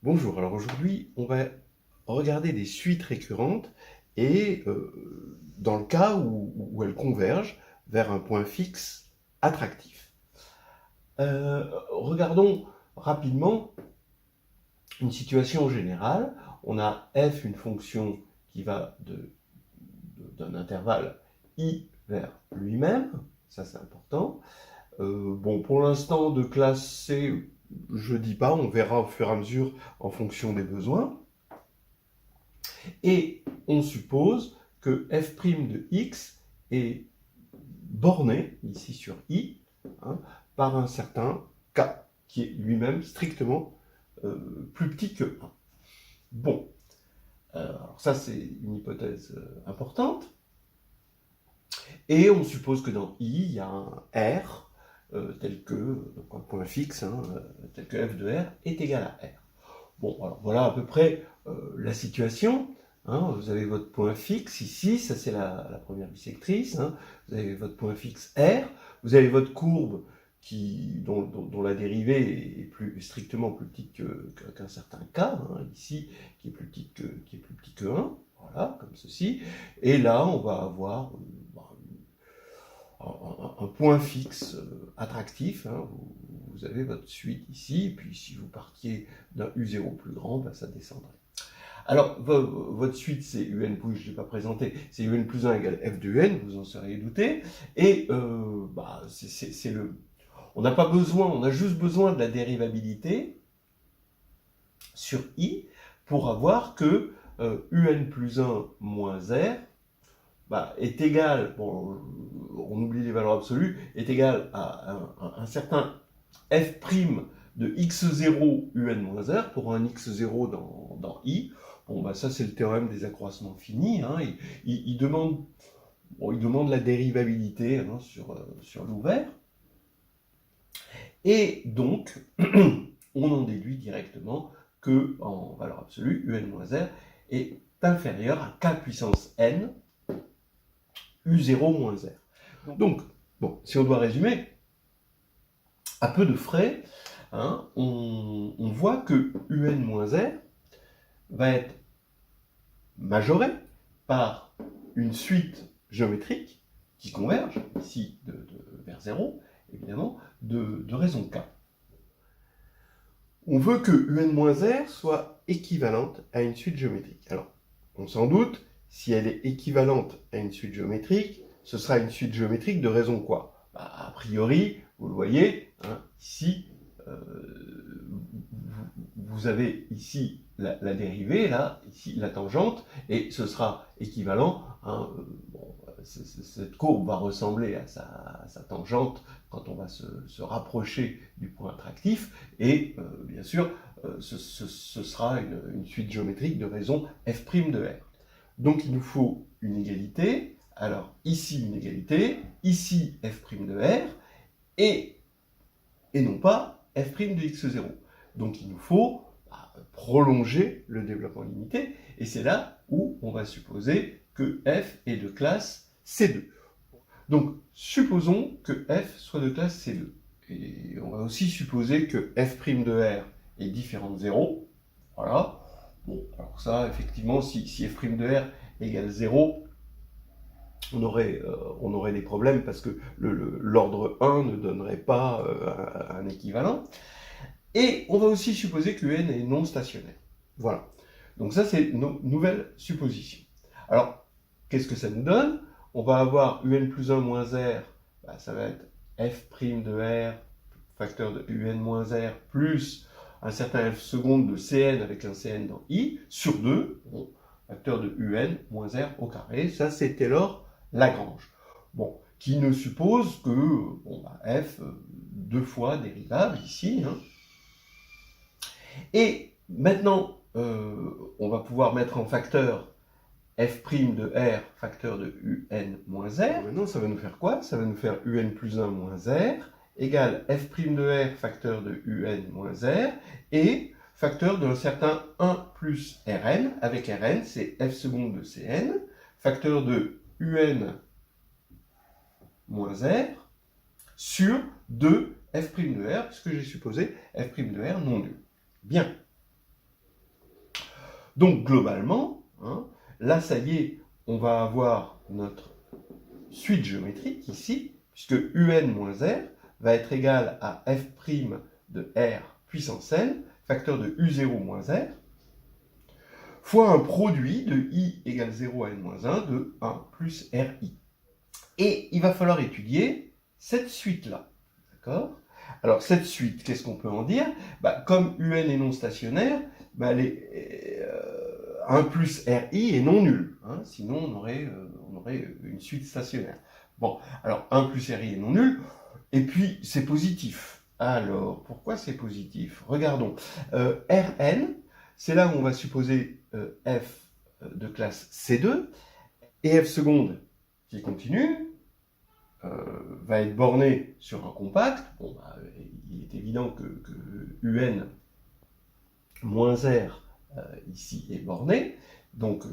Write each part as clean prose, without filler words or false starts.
Bonjour, alors aujourd'hui on va regarder des suites récurrentes et dans le cas où elles convergent vers un point fixe attractif. Regardons rapidement une situation générale. On a f, une fonction qui va d'un intervalle i vers lui-même, ça c'est important. Bon, pour l'instant de classe C, je dis pas, on verra au fur et à mesure en fonction des besoins. Et on suppose que f' de x est borné, ici sur i, hein, par un certain k, qui est lui-même strictement plus petit que 1. Bon, alors ça c'est une hypothèse importante. Et on suppose que dans i, il y a un r, tel que, donc un point fixe, hein, tel que f de r est égal à r. Bon, alors voilà à peu près la situation. Hein, vous avez votre point fixe ici, ça c'est la première bisectrice. Hein, vous avez votre point fixe R, vous avez votre courbe dont la dérivée est strictement plus petite qu'un certain k, hein, ici, qui est plus petit que 1, voilà, comme ceci. Et là, on va avoir un point fixe attractif. Hein, vous avez votre suite ici, et puis si vous partiez d'un U0 plus grand, ben, ça descendrait. Alors, votre suite, c'est UN, je ne l'ai pas présenté, c'est UN plus 1 égale F de UN, vous en seriez douté, et on n'a pas besoin, on a juste besoin de la dérivabilité sur I pour avoir que UN plus 1 moins R est égal, bon, on oublie les valeurs absolues, est égal à un certain F' de x0 un moins r pour un x0 dans i. Bon, bah ça c'est le théorème des accroissements finis. Hein. Il demande la dérivabilité, hein, sur l'ouvert. Et donc, on en déduit directement que, en valeur absolue, un moins r est inférieur à k puissance n, u0 moins r. Donc, bon, si on doit résumer, à peu de frais, hein, on voit que un moins r va être majoré par une suite géométrique qui converge, ici vers 0, évidemment, de raison k. On veut que un-r soit équivalente à une suite géométrique. Alors, on s'en doute, si elle est équivalente à une suite géométrique, ce sera une suite géométrique de raison quoi? A priori, vous le voyez, hein, ici, vous avez ici la dérivée, là, ici la tangente, et ce sera équivalent. Hein, cette courbe va ressembler à sa tangente quand on va se rapprocher du point attractif, et bien sûr, ce sera une suite géométrique de raison f' de r. Donc il nous faut une égalité. Alors ici une égalité, ici f' de r, et non pas f' de x0. Donc il nous faut prolonger le développement limité, et c'est là où on va supposer que f est de classe C2. Donc supposons que f soit de classe C2. Et on va aussi supposer que f' de r est différent de 0. Voilà. Bon, alors ça, effectivement, si f' de r égale 0, on aurait des problèmes parce que l'ordre 1 ne donnerait pas un équivalent. Et on va aussi supposer que n est non stationnaire. Voilà. Donc ça, c'est nos nouvelles suppositions. Alors, qu'est-ce que ça nous donne? On va avoir un plus 1 moins r, ça va être f' de r, facteur de un moins r, plus un certain f seconde de cn avec un cn dans i, sur 2, bon, facteur de un moins r au carré. Ça, c'est Taylor-Lagrange. Bon, qui ne suppose que f, deux fois dérivable ici, hein. Et maintenant, on va pouvoir mettre en facteur f' de r, facteur de un moins r. Maintenant, ça va nous faire quoi? Ça va nous faire un plus 1 moins r, égale f' de r, facteur de un moins r, et facteur d'un certain 1 plus Rn, avec Rn, c'est f seconde de Cn, facteur de un moins r, sur 2 f' de r, puisque j'ai supposé f' de r non nul. Bien. Donc globalement, hein, là ça y est, on va avoir notre suite géométrique ici, puisque un moins r va être égal à f' de r puissance n, facteur de u0 moins r, fois un produit de i égale 0 à n-1 de 1 plus ri. Et il va falloir étudier cette suite-là. D'accord ? Alors, cette suite, qu'est-ce qu'on peut en dire ? Comme un est non stationnaire, elle est 1 plus ri est non nul. Hein, sinon, on aurait une suite stationnaire. Bon, alors 1 plus ri est non nul, et puis c'est positif. Alors, pourquoi c'est positif ? Regardons. Rn, c'est là où on va supposer f de classe C2, et f seconde qui continue, va être borné sur un compact. Bon, il est évident que un moins r ici est borné, donc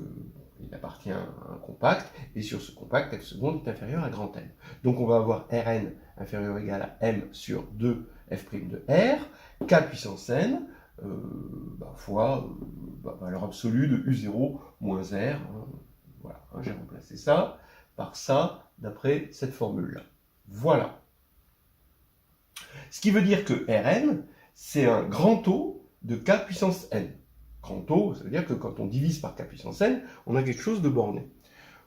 il appartient à un compact, et sur ce compact, f seconde est inférieur à grand N. Donc on va avoir Rn inférieur ou égal à m sur 2 f' de r, k puissance n, fois valeur absolue de u0 moins r. Voilà, j'ai remplacé ça par ça, d'après cette formule-là. Voilà. Ce qui veut dire que Rn, c'est un grand taux de k puissance n. Grand taux, ça veut dire que quand on divise par k puissance n, on a quelque chose de borné.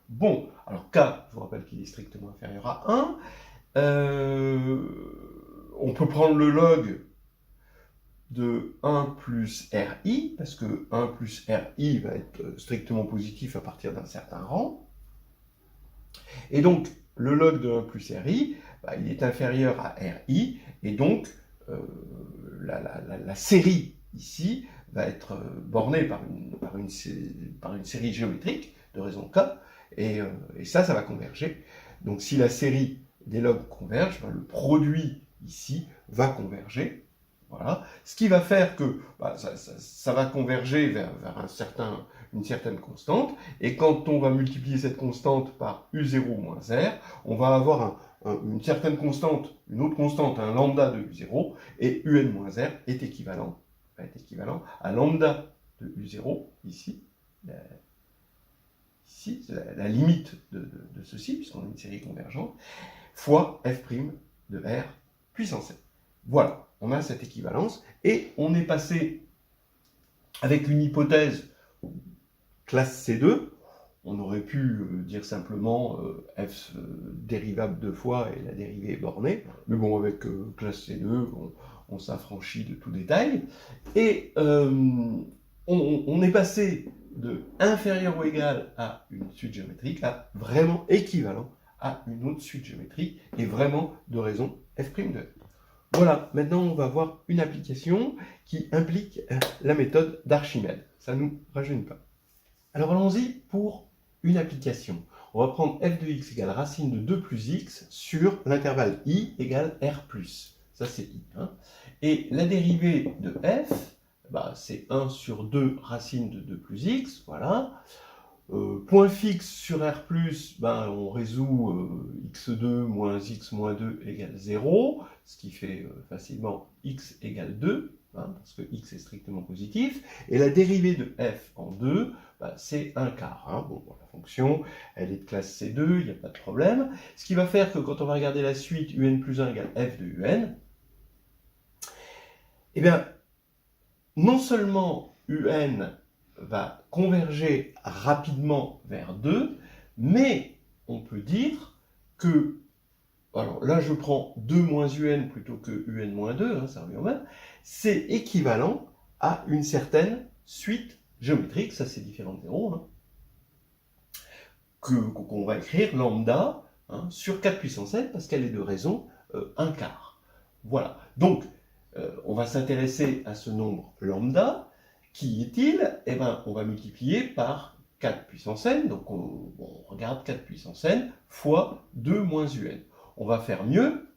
Bon, alors k, je vous rappelle qu'il est strictement inférieur à 1. On peut prendre le log de 1 plus ri, parce que 1 plus ri va être strictement positif à partir d'un certain rang. Et donc, le log de 1 plus ri, il est inférieur à ri, et donc la série ici va être bornée par une série géométrique de raison k, et ça va converger. Donc si la série des logs converge, le produit ici va converger. Voilà. Ce qui va faire que ça va converger vers une certaine constante, et quand on va multiplier cette constante par u0 moins r, on va avoir une certaine constante, une autre constante, un lambda de u0, et un moins r va être équivalent à lambda de u0, ici, la limite de ceci, puisqu'on a une série convergente, fois f' de r puissance n. Voilà, on a cette équivalence, et on est passé avec une hypothèse classe C2, on aurait pu dire simplement f dérivable 2 fois et la dérivée est bornée, mais bon, avec classe C2, on s'affranchit de tout détail, et on est passé de inférieur ou égal à une suite géométrique à vraiment équivalent à une autre suite géométrique, et vraiment de raison f' de r. Voilà, maintenant on va voir une application qui implique la méthode d'Archimède. Ça ne nous rajeunit pas. Alors allons-y pour une application. On va prendre f de x égale racine de 2 plus x sur l'intervalle i égale r plus. Ça c'est i. Hein. Et la dérivée de f, c'est 1 sur 2 racine de 2 plus x. Voilà. Point fixe sur R+, on résout x2 moins x moins 2 égale 0, ce qui fait facilement x égale 2, parce que x est strictement positif, et la dérivée de f en 2, c'est 1 quart. Bon, la fonction, elle est de classe C2, il n'y a pas de problème, ce qui va faire que quand on va regarder la suite un plus 1 égale f de un, eh bien, non seulement un va converger rapidement vers 2, mais on peut dire que, alors là je prends 2 moins un plutôt que un moins 2, ça revient au même, c'est équivalent à une certaine suite géométrique, ça c'est différent de 0, qu'on va écrire lambda sur 4 puissance n, parce qu'elle est de raison 1 quart. Voilà, donc on va s'intéresser à ce nombre lambda. Qui est-il ? Eh bien, on va multiplier par 4 puissance n, donc on regarde 4 puissance n fois 2 moins un. On va faire mieux.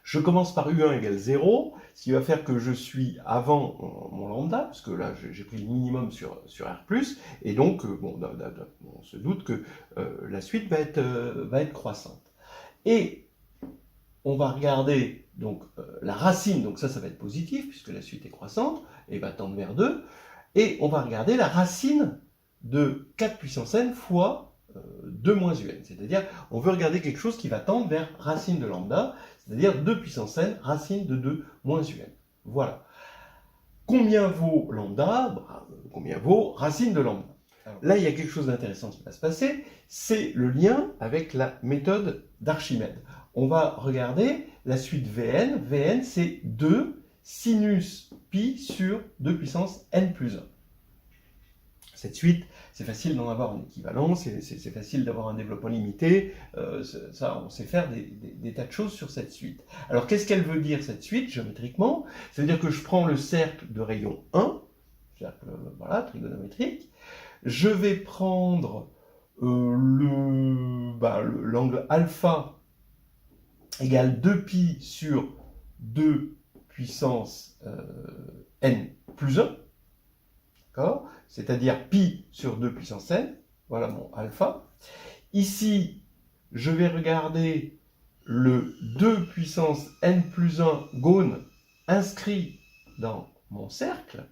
Je commence par u1 égale 0, ce qui va faire que je suis avant mon lambda, parce que là j'ai pris le minimum sur R+, et donc on se doute que la suite va être croissante. Et on va regarder donc la racine, donc ça va être positif, puisque la suite est croissante, et va tendre vers 2. Et on va regarder la racine de 4 puissance n fois 2 moins un. C'est-à-dire, on veut regarder quelque chose qui va tendre vers racine de lambda, c'est-à-dire 2 puissance n, racine de 2 moins un. Voilà. Combien vaut lambda? Combien vaut racine de lambda? Alors, là, il y a quelque chose d'intéressant qui va se passer, c'est le lien avec la méthode d'Archimède. On va regarder la suite Vn. Vn, c'est 2 sinus pi sur 2 puissance n plus 1. Cette suite, c'est facile d'en avoir un équivalent, c'est facile d'avoir un développement limité, ça, on sait faire des tas de choses sur cette suite. Alors, qu'est-ce qu'elle veut dire, cette suite, géométriquement? C'est-à-dire que je prends le cercle de rayon 1, cercle, voilà, trigonométrique, je vais prendre l'angle alpha égale 2pi sur 2 puissance n plus 1, d'accord? C'est-à-dire pi sur 2 puissance n, voilà mon alpha. Ici, je vais regarder le 2 puissance n plus 1 Ghosn inscrit dans mon cercle.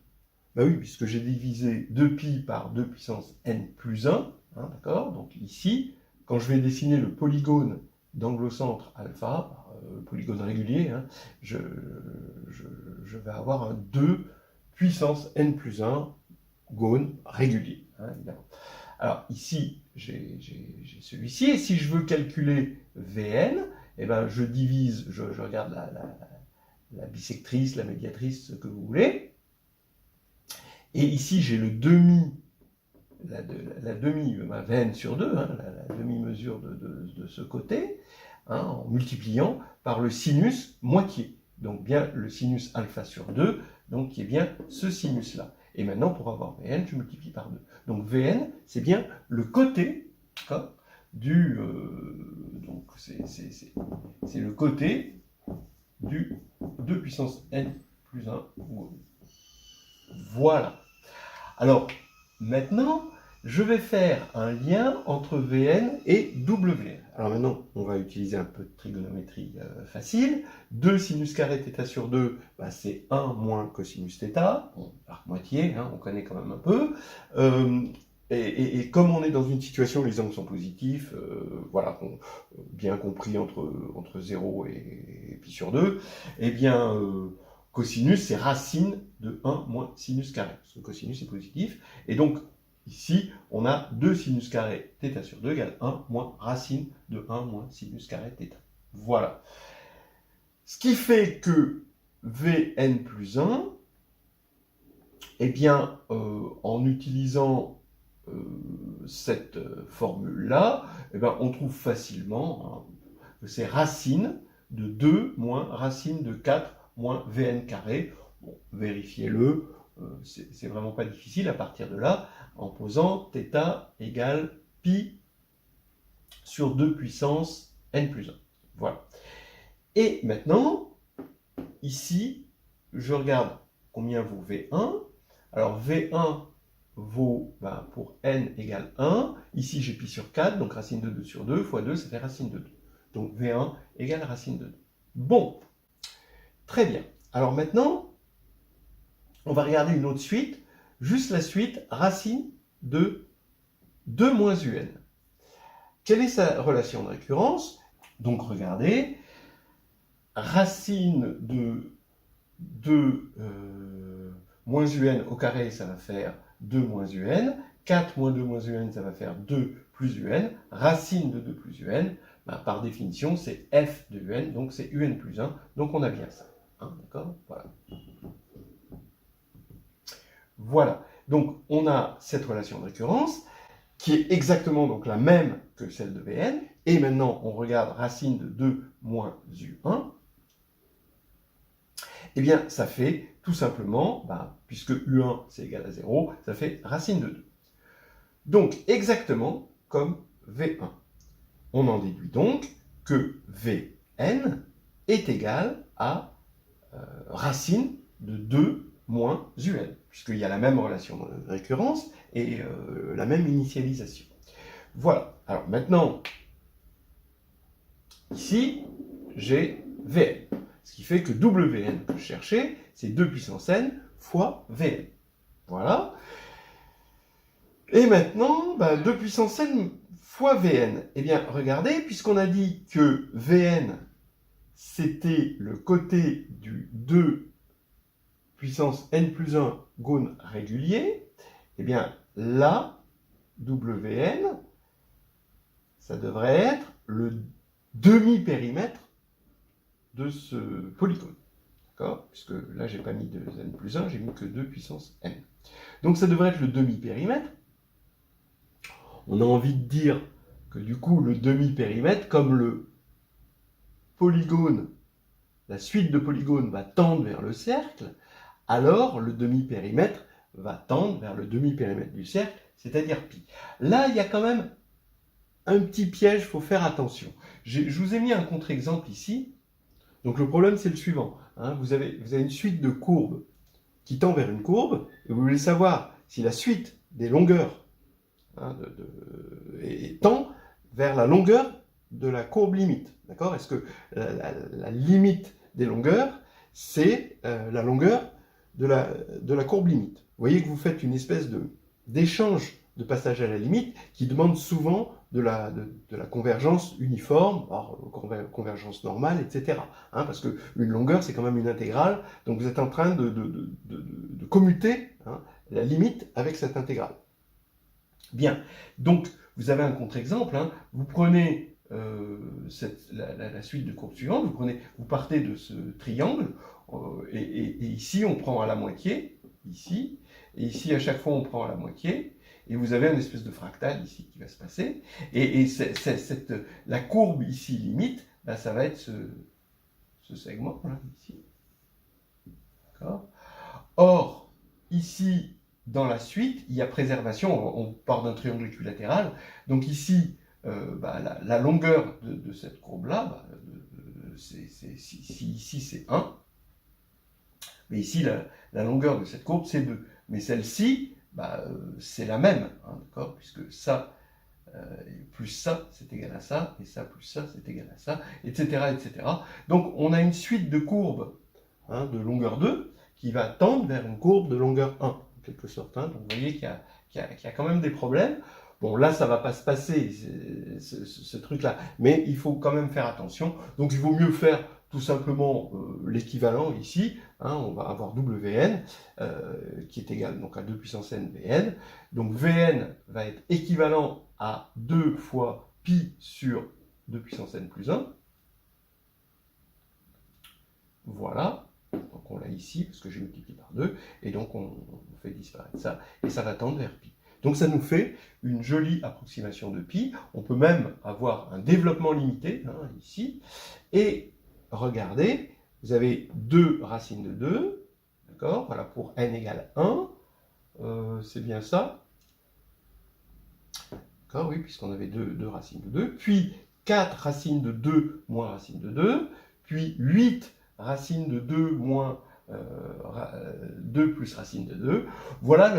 Ben oui, puisque j'ai divisé 2pi par 2 puissance n plus 1, hein, d'accord? Donc ici, quand je vais dessiner le polygone d'anglocentre alpha, le polygone régulier, hein, je vais avoir un 2 puissance n plus 1 Ghosn régulier, hein, évidemment. Alors ici, j'ai celui-ci, et si je veux calculer Vn, eh ben, je divise, je regarde la bissectrice, la médiatrice, ce que vous voulez, et ici j'ai le demi, la demi, ma Vn sur 2, hein, la demi-mesure de ce côté, hein, en multipliant par le sinus moitié, donc bien le sinus alpha sur 2, donc qui est bien ce sinus-là. Et maintenant, pour avoir Vn, je multiplie par 2. Donc Vn, c'est bien le côté du... donc c'est le côté du 2 puissance n plus 1 Ghosn. Voilà. Alors, maintenant, je vais faire un lien entre Vn et Wn. Alors maintenant, on va utiliser un peu de trigonométrie facile. 2 sinus carré θ sur 2, bah, c'est 1 moins cosinus θ. Bon, arc moitié, hein, on connaît quand même un peu. Et comme on est dans une situation où les angles sont positifs, voilà, bien compris entre 0 et pi sur 2, eh bien, cosinus, c'est racine de 1 moins sinus carré, parce que cosinus est positif. Et donc, ici, on a 2 sinus carré θ sur 2 égale 1 moins racine de 1 moins sinus carré θ. Voilà. Ce qui fait que Vn plus 1, eh bien, en utilisant cette formule-là, eh bien, on trouve facilement que c'est racine de 2 moins racine de 4 moins Vn carré. Bon, vérifiez-le, c'est vraiment pas difficile à partir de là, en posant θ égale pi sur 2 puissance n plus 1. Voilà. Et maintenant, ici, je regarde combien vaut V1. Alors V1 vaut, pour n égale 1. Ici, j'ai pi sur 4, donc racine de 2 sur 2, fois 2, ça fait racine de 2. Donc V1 égale racine de 2. Bon, très bien. Alors maintenant, on va regarder une autre suite, juste la suite racine de 2 moins un. Quelle est sa relation de récurrence? Donc regardez, racine de 2 moins un au carré, ça va faire 2 moins un. 4 moins 2 moins un, ça va faire 2 plus un. Racine de 2 plus un, par définition, c'est f de un, donc c'est un plus 1. Donc on a bien ça. Hein, d'accord? Voilà. Voilà. Donc on a cette relation de récurrence qui est exactement donc la même que celle de Vn. Et maintenant, on regarde racine de 2 moins u1. Eh bien, ça fait tout simplement, puisque u1 c'est égal à 0, ça fait racine de 2. Donc, exactement comme V1. On en déduit donc que Vn est égal à racine de 2 moins un, puisqu'il y a la même relation de récurrence et la même initialisation. Voilà. Alors maintenant, ici, j'ai Vn. Ce qui fait que Wn que je cherchais, c'est 2 puissance n fois Vn. Voilà. Et maintenant, 2 puissance n fois Vn. Eh bien, regardez, puisqu'on a dit que Vn, c'était le côté du 2 puissance n plus 1 gone régulier, eh bien, là, Wn, ça devrait être le demi-périmètre de ce polygone. D'accord? Puisque là, j'ai pas mis de n plus 1, j'ai mis que 2 puissance n. Donc, ça devrait être le demi-périmètre. On a envie de dire que du coup, le demi-périmètre, comme le polygone, la suite de polygones va tendre vers le cercle, alors le demi-périmètre va tendre vers le demi-périmètre du cercle, c'est-à-dire pi. Là, il y a quand même un petit piège, il faut faire attention. Je vous ai mis un contre-exemple ici. Donc le problème, c'est le suivant. Vous avez une suite de courbes qui tend vers une courbe, et vous voulez savoir si la suite des longueurs tend vers la longueur de la courbe limite. D'accord? Est-ce que la limite des longueurs, c'est la longueur de la courbe limite? Vous voyez que vous faites une espèce d'échange de passage à la limite qui demande souvent de la convergence uniforme, convergence normale, etc. Parce qu'une longueur, c'est quand même une intégrale, donc vous êtes en train de commuter la limite avec cette intégrale. Bien, donc vous avez un contre-exemple, vous prenez la suite de courbes suivantes, vous partez de ce triangle, et ici on prend à la moitié, ici, et ici à chaque fois on prend à la moitié, et vous avez une espèce de fractal ici qui va se passer, et la courbe ici limite, ça va être ce segment là, ici. D'accord? Or, ici, dans la suite, il y a préservation, on part d'un triangle équilatéral, donc ici, la longueur de cette courbe-là, ici c'est 1, mais ici la longueur de cette courbe c'est 2. Mais celle-ci, c'est la même, d'accord, puisque ça plus ça c'est égal à ça, et ça plus ça c'est égal à ça, etc., etc. Donc on a une suite de courbes de longueur 2 qui va tendre vers une courbe de longueur 1, en quelque sorte. Donc vous voyez qu'il y a quand même des problèmes. Bon, là, ça ne va pas se passer, ce truc-là, mais il faut quand même faire attention. Donc il vaut mieux faire tout simplement l'équivalent ici. On va avoir Wn qui est égal donc à 2 puissance n Vn. Donc Vn va être équivalent à 2 fois pi sur 2 puissance n plus 1. Voilà. Donc on l'a ici, parce que j'ai multiplié par 2, et donc on fait disparaître ça, et ça va tendre vers pi. Donc ça nous fait une jolie approximation de pi. On peut même avoir un développement limité, ici, et regardez, vous avez 2 racines de 2, d'accord, voilà, pour n égale 1, c'est bien ça, d'accord, oui, puisqu'on avait 2 racines de 2, puis 4 racines de 2 moins racine de 2, puis 8 racine de 2 moins 2 plus racine de 2. Voilà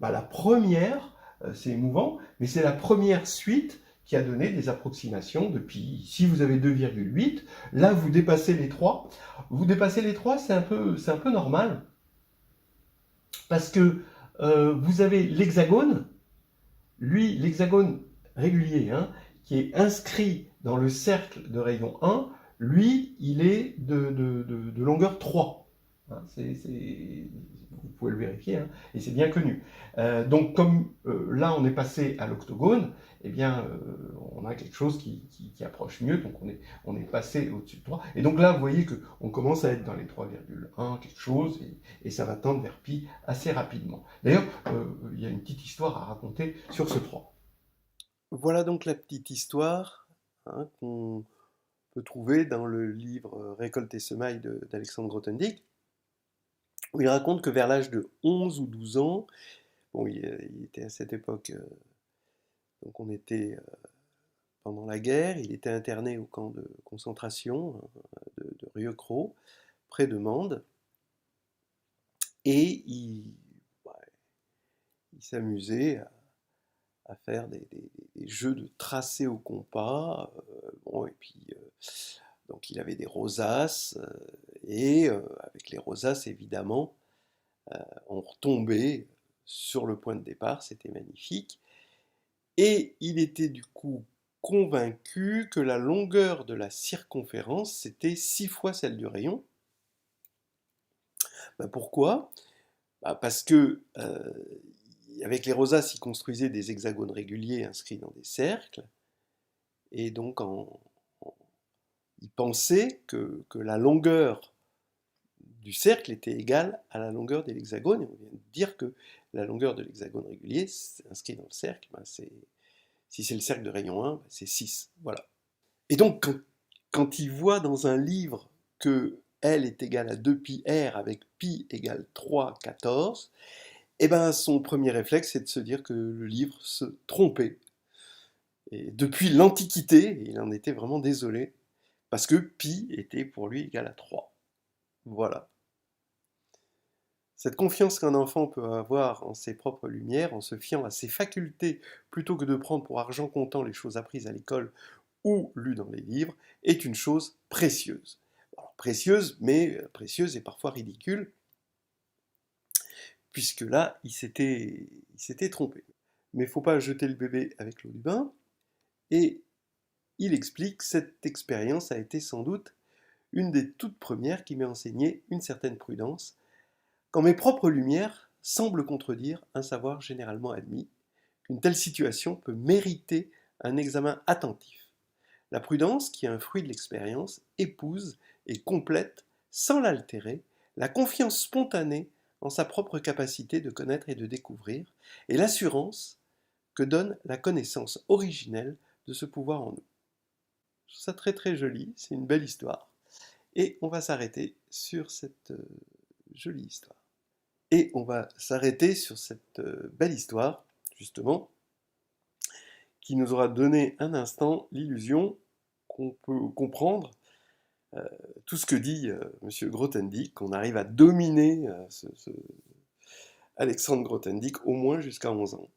la première, c'est émouvant, mais c'est la première suite qui a donné des approximations de pi. Si vous avez 2,8, là vous dépassez les 3. Vous dépassez les 3, c'est un peu normal, parce que vous avez l'hexagone, lui, l'hexagone régulier, qui est inscrit dans le cercle de rayon 1, lui, il est de longueur 3. Vous pouvez le vérifier, et c'est bien connu. Donc, comme là, on est passé à l'octogone, eh bien, on a quelque chose qui approche mieux, donc on est passé au-dessus de 3. Et donc là, vous voyez qu'on commence à être dans les 3,1, quelque chose, et ça va tendre vers pi assez rapidement. D'ailleurs, il y a une petite histoire à raconter sur ce 3. Voilà donc la petite histoire qu'on peut trouver dans le livre Récolte et semailles d'Alexandre Grothendieck, où il raconte que vers l'âge de 11 ou 12 ans, bon, il était à cette époque, donc on était pendant la guerre, il était interné au camp de concentration de Rieucros, près de Mende, et il s'amusait à faire des jeux de tracés au compas, bon, et puis donc il avait des rosaces, et avec les rosaces évidemment, on retombait sur le point de départ, c'était magnifique. Et il était du coup convaincu que la longueur de la circonférence, c'était 6 fois celle du rayon. Pourquoi? Parce que avec les rosaces, ils construisaient des hexagones réguliers inscrits dans des cercles, et donc ils pensaient que la longueur du cercle était égale à la longueur de l'hexagone, et on vient de dire que la longueur de l'hexagone régulier, inscrit dans le cercle, si c'est le cercle de rayon 1, c'est 6. Voilà. Et donc, quand il voit dans un livre que L est égal à 2pi r avec pi égale 3,14, et ben son premier réflexe, c'est de se dire que le livre se trompait. Et depuis l'Antiquité, il en était vraiment désolé, parce que pi était pour lui égal à 3. Voilà. Cette confiance qu'un enfant peut avoir en ses propres lumières, en se fiant à ses facultés, plutôt que de prendre pour argent comptant les choses apprises à l'école ou lues dans les livres, est une chose précieuse. Alors, précieuse, mais précieuse et parfois ridicule, puisque là, il s'était trompé. Mais il ne faut pas jeter le bébé avec l'eau du bain, et il explique que cette expérience a été sans doute une des toutes premières qui m'a enseigné une certaine prudence, quand mes propres lumières semblent contredire un savoir généralement admis, qu'une telle situation peut mériter un examen attentif. La prudence, qui est un fruit de l'expérience, épouse et complète, sans l'altérer, la confiance spontanée en sa propre capacité de connaître et de découvrir, et l'assurance que donne la connaissance originelle de ce pouvoir en nous. Je trouve ça très très joli, c'est une belle histoire. Et on va s'arrêter sur cette jolie histoire. Et on va s'arrêter sur cette belle histoire, justement, qui nous aura donné un instant l'illusion qu'on peut comprendre tout ce que dit M. Grothendieck, qu'on arrive à dominer Alexandre Grothendieck au moins jusqu'à 11 ans.